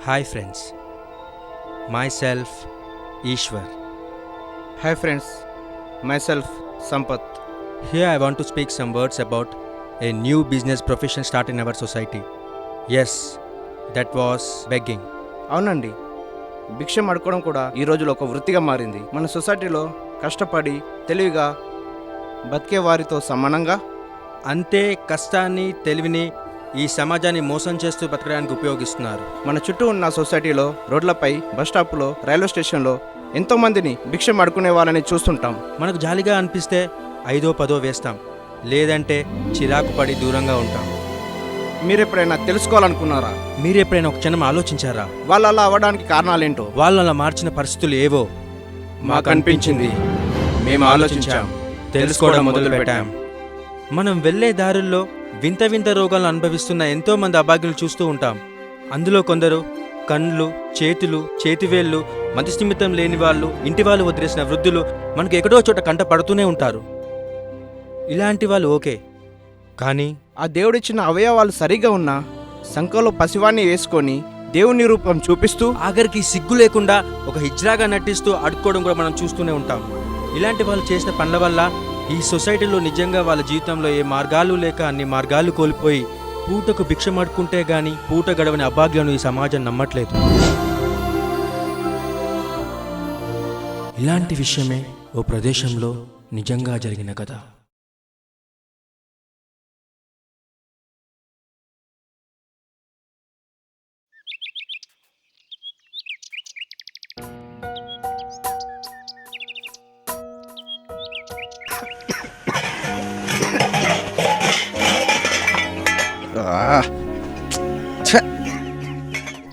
Hi friends, myself Ishwar. Hi friends, myself Sampath. Here I want to speak some words about a new business profession start in our society. Yes, that was begging. అవునండి, భిక్షం అడుకోవడం కూడా ఈ రోజులో ఒక వృత్తిగా మారింది. మన సొసైటీలో కష్టపడి తెలివిగా బతికే వారితో సమానంగా అంతే కష్టాన్ని తెలివిని ఈ సమాజాన్ని మోసం చేస్తూ బతకడానికి ఉపయోగిస్తున్నారు. మన చుట్టూ ఉన్న సొసైటీలో, రోడ్లపై, బస్ స్టాప్లో, రైల్వే స్టేషన్లో ఎంతో మందిని భిక్షం అడుకునే వాళ్ళని చూస్తుంటాం. మనకు జాలిగా అనిపిస్తే 5ో 10ో వేస్తాం, లేదంటే చిరాకు పడి దూరంగా ఉంటాం. మీరెప్పుడైనా తెలుసుకోవాలనుకున్నారా? మీరెప్పుడైనా ఒక క్షణం ఆలోచించారా? వాళ్ళు అలా అవ్వడానికి కారణాలేంటో? వాళ్ళు అలా మార్చిన పరిస్థితులు ఏవో మాకు అనిపించింది. మేము ఆలోచించాం, తెలుసుకోవడం మొదలు పెట్టాం. మనం వెళ్ళే దారుల్లో వింత వింత రోగాలను అనుభవిస్తున్న ఎంతో మంది అభాగ్యులు చూస్తూ ఉంటాం. అందులో కొందరు కళ్ళు, చేతులు, చేతివేళ్ళు, మతిస్థిమితం లేని వాళ్ళు, ఇంటి వాళ్ళు వదిలేసిన వృద్ధులు మనకు ఎక్కడో చోట కంట పడుతూనే ఉంటారు. ఇలాంటి వాళ్ళు ఓకే, కానీ ఆ దేవుడిచ్చిన అవయవాలు సరిగా ఉన్నా సంఖలో పసివాన్ని వేసుకొని దేవుని రూపం చూపిస్తూ ఆఖరికి సిగ్గు లేకుండా ఒక హిజ్రాగా నటిస్తూ అడుక్కోవడం కూడా మనం చూస్తూనే ఉంటాం. ఇలాంటి వాళ్ళు చేసిన పనుల వల్ల ఈ సొసైటీలో నిజంగా వాళ్ళ జీవితంలో ఏ మార్గాలు లేక అన్ని మార్గాలు కోల్పోయి పూటకు భిక్షమడుకుంటే గాని పూట గడవని అభాగ్యులను ఈ సమాజం నమ్మట్లేదు. ఇలాంటి విషయమే ఓ ప్రదేశంలో నిజంగా జరిగిన కథ.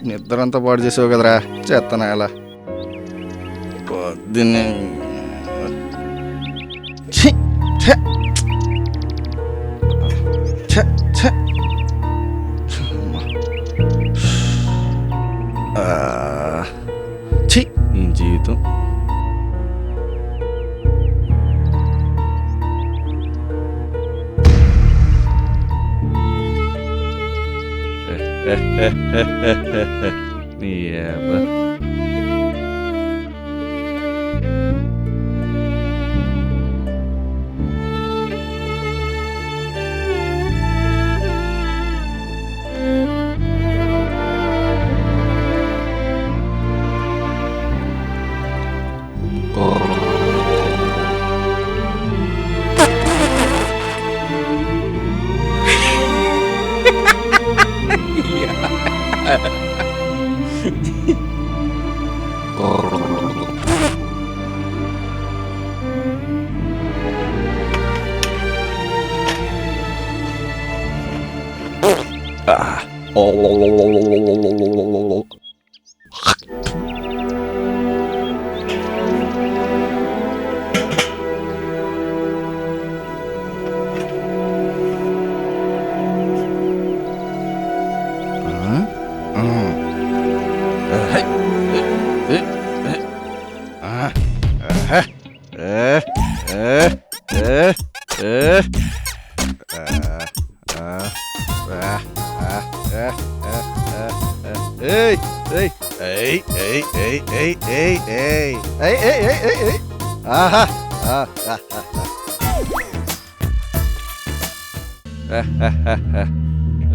నిద్రంతా పాడు చేసావు కదరా చేస్తానా ఎలా పొద్దున్నే ఛీ, ఛే, ఛే, ఛే. ఛీ, ఈ జీవితం నీ అబ్బా.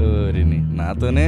ఓరిని నాతోనే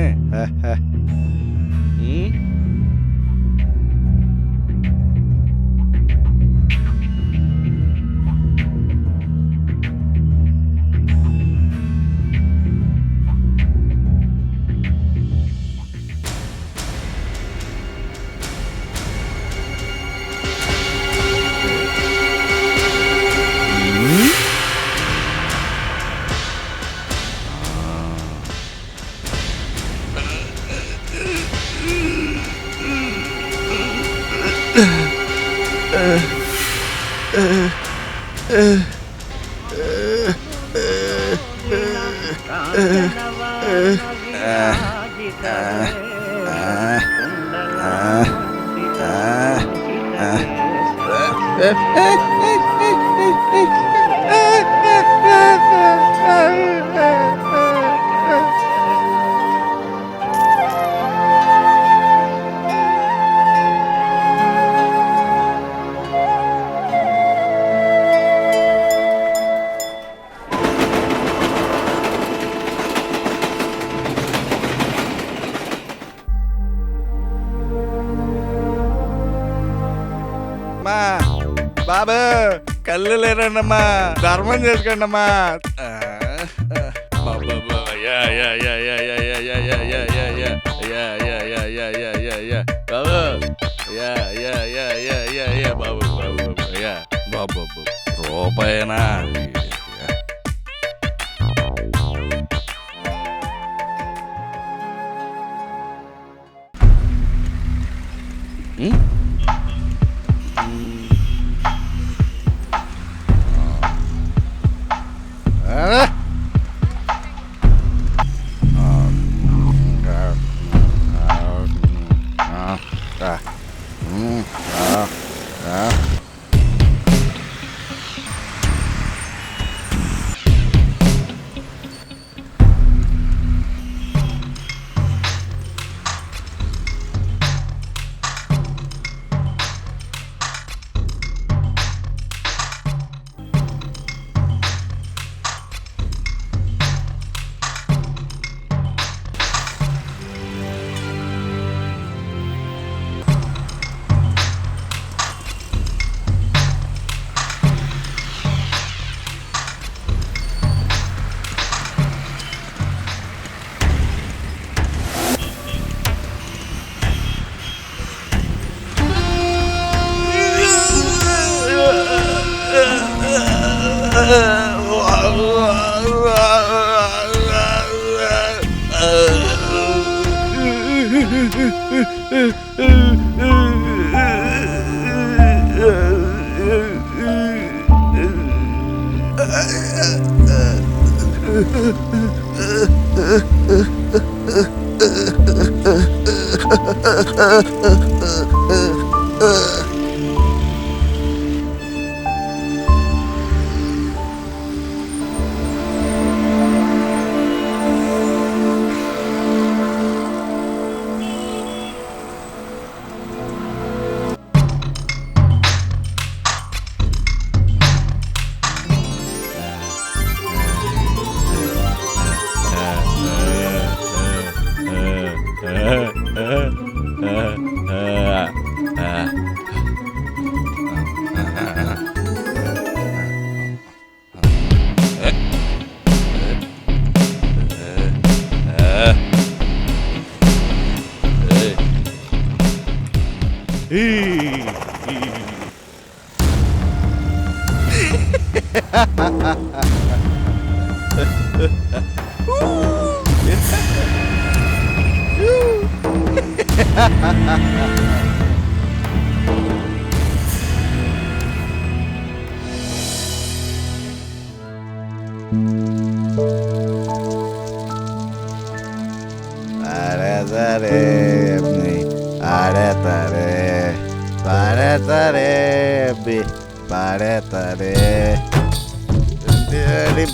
బాబు కళ్ళు లేరండమ్మా, ధర్మం చేసుకోండి అమ్మా. బాబు రూపాయనా?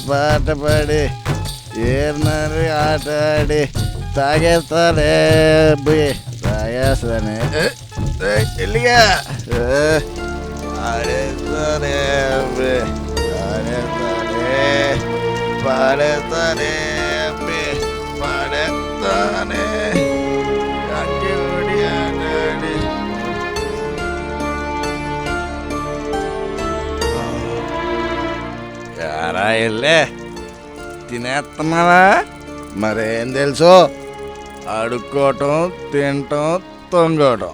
పాట పాడి ఏర్నరి ఆట ఆడి తాగేస్తానే తాగేస్తానే ఎల్లిగా ఆడేస్తానే ఆడేస్తానే పాడేస్తానే పాడేస్తానే కట్టి ఓడి ఆట ఆడి ఎరా వెళ్ళే తినేస్తున్నావా? మరేం తెలుసు, అడుక్కోవటం తినటం తొంగటం.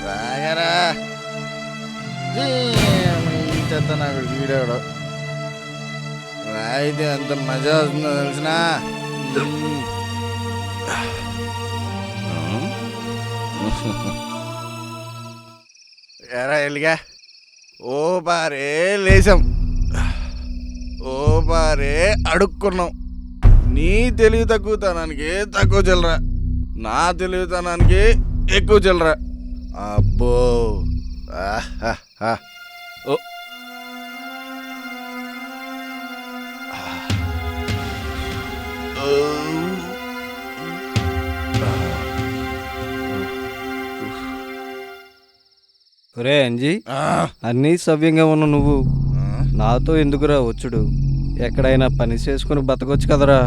రాగరా చెత్త నాకు వీడేవాడు రాయితే ఎంత మజా వస్తుందో తెలిసినా. ఎరా ఎల్లిగా ఓ పారే లేచాం, ఓ పారే అడుక్కున్నాం. నీ తెలివి తక్కువతనానికి తక్కువ చిల్లరా, నా తెలివితనానికి ఎక్కువ చిల్లరా. అబ్బో ఓ ఒరే అంజీ, అన్నీ సవ్యంగా ఉన్న నువ్వు నాతో ఎందుకురా వచ్చుడు? ఎక్కడైనా పని చేసుకుని బతకొచ్చు కదరా.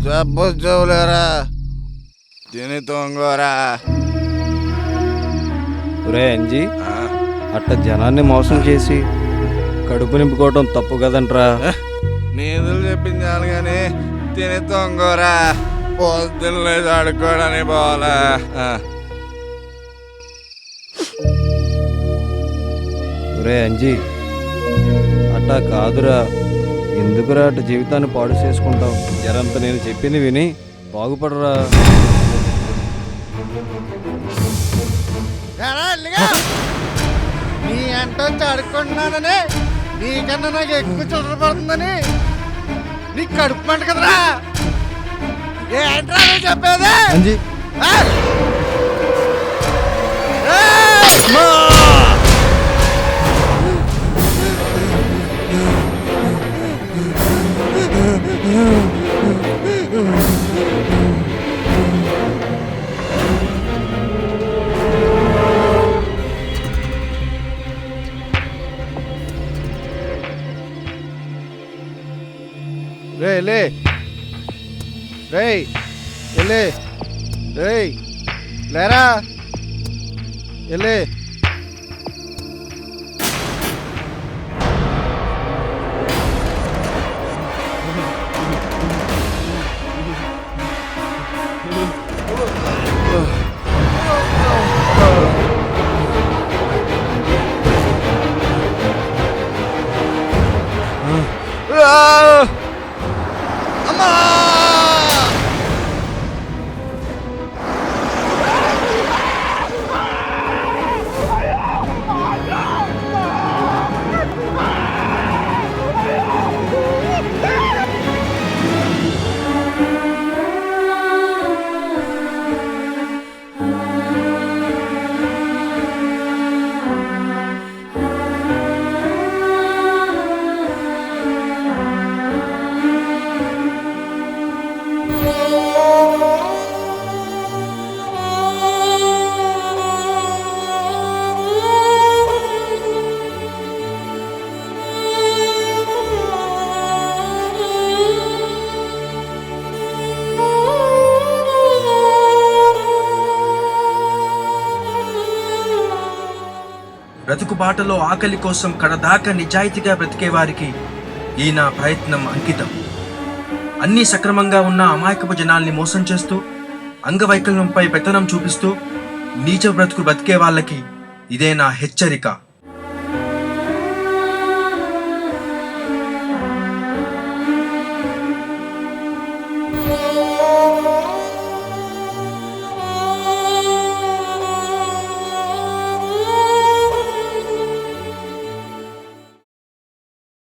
చెప్పొచ్చావులేరా, తిని తొంగోరా. ఒరే అంజీ, అట్ట జనాన్ని మోసం చేసి కడుపు నింపుకోవటం తప్పు కదంట్రా. నీదులు చెప్పించాను కానీ తిని తొంగోరా. పొద్దున్నే ఆడుకోవడానికి పోవాలా? ఒరే అంజీ, అట్టా కాదురా. ఎందుకురా అట్ట జీవితాన్ని పాడు చేసుకుంటావు? జరంత నేను చెప్పింది విని బాగుపడరా. నీ అంటో ఆడుకుంటున్నానని నీకన్నా నాకు ఎక్కువ చిల్లర పడుతుందని నీకు కడుపు మంట కదరా. ఏంట్రా నువ్వు చెప్పేది? అంజీ, రే లే రేయ్ ఎలే రేయ్ లేరా ఎలే. బ్రతుకు బాటలో ఆకలి కోసం కడదాకా నిజాయితీగా బ్రతికే వారికి ఈ నా ప్రయత్నం అంకితం. అన్నీ సక్రమంగా ఉన్న అమాయకపు జనాల్ని మోసం చేస్తూ అంగవైకల్యంపై పెత్తనం చూపిస్తూ నీచ బ్రతుకు బ్రతికే వాళ్ళకి ఇదే నా హెచ్చరిక.